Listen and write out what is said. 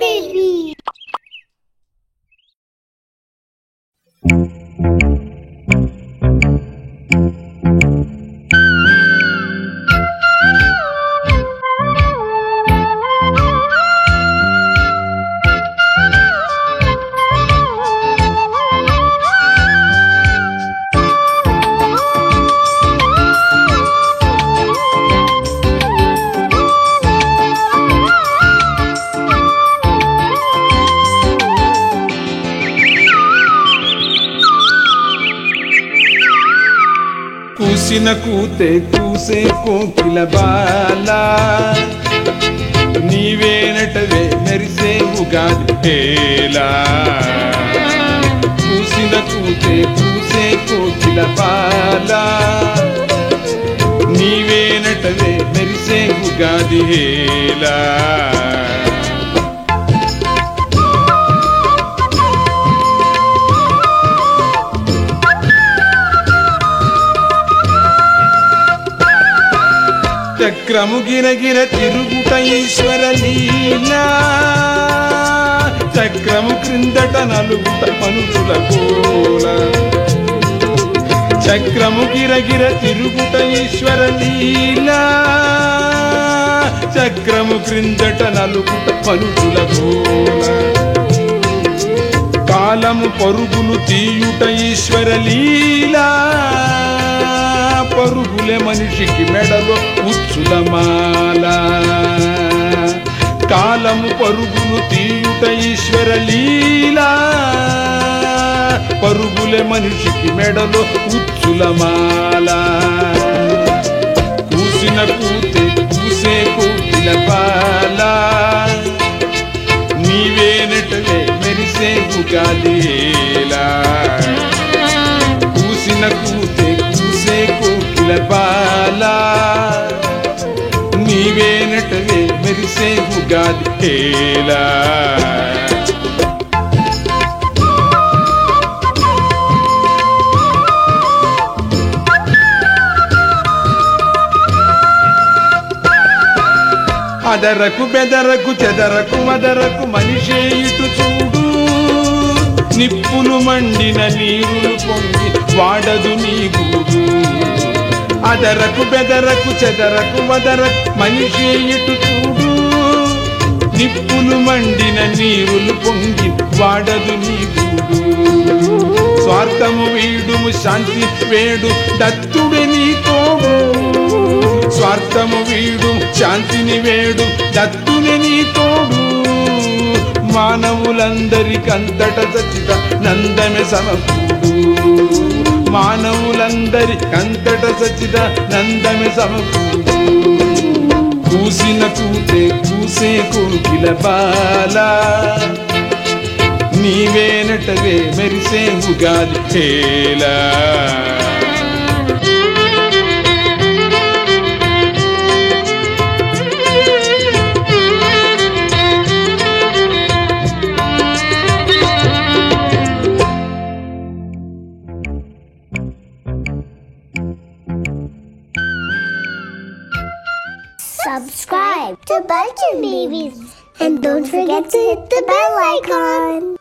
దేవి. కూసిన కూతే కూసే కోకిల బాల నీవేనటవే మెరిసే ఉగాది హేలా. కూసిన కూతే కూసే కోకిల బాల నీవేనటవే మెరిసే ఉగాది హేలా. చక్రము గిరగిర తిరుగుట ఈశ్వర లీలా. చక్రము క్రిందట నలుగుట మనుషుల కోల. చక్రము గిరగిర తిరుగుట ఈశ్వర లీలా. చక్రము క్రిందట నలుగుట మనుషుల కోల. కాలము పరుగులు తీయుట ఈశ్వర లీలా. పరుగులే మనిషికి మెడలో ఉచ్చుల మాల. కాలము పరుగులు తీయుట ఈశ్వర లీలా. పరుగులే మనిషికి మెడలో ఉచ్చుల మాల. కూసిన కూతే కూసే కోకిల బాల నీవేనటవే మెరిసే ఉగాది హేలా. కూసిన కూతే కూసే కోకిల బాల నీవేనటవే మెరిసే ఉగాది హేలా. అదరకు బెదరకు చెదరకు మదరకు మనిషే ఇటు చూడు. నిప్పులు మండిన నీరులు పొంగి వాడదు నీ గూడు. అదరకు బెదరకు చెదరకు మదరకు మనిషే ఇటు చూడు. నిప్పులు మండిన నీరులు పొంగి వాడదు నీ గూడు. స్వార్థము వీడుము శాంతి వేడు దత్తుడే నీ తోడు. స్వార్థము వీడు శాంతిని వేడు దత్తుని నీ తోడు. మానవులందరికంతట సచిత నందమే సమకూడు. మానవులందరికంతట సచిత నందమే సమకూడు. కూసిన కూతే కూసే కోకిల బాల నీవేనటవే మెరిసే Ugadi హేలా. Subscribe to Bulletin Babies and don't forget to hit the bell icon.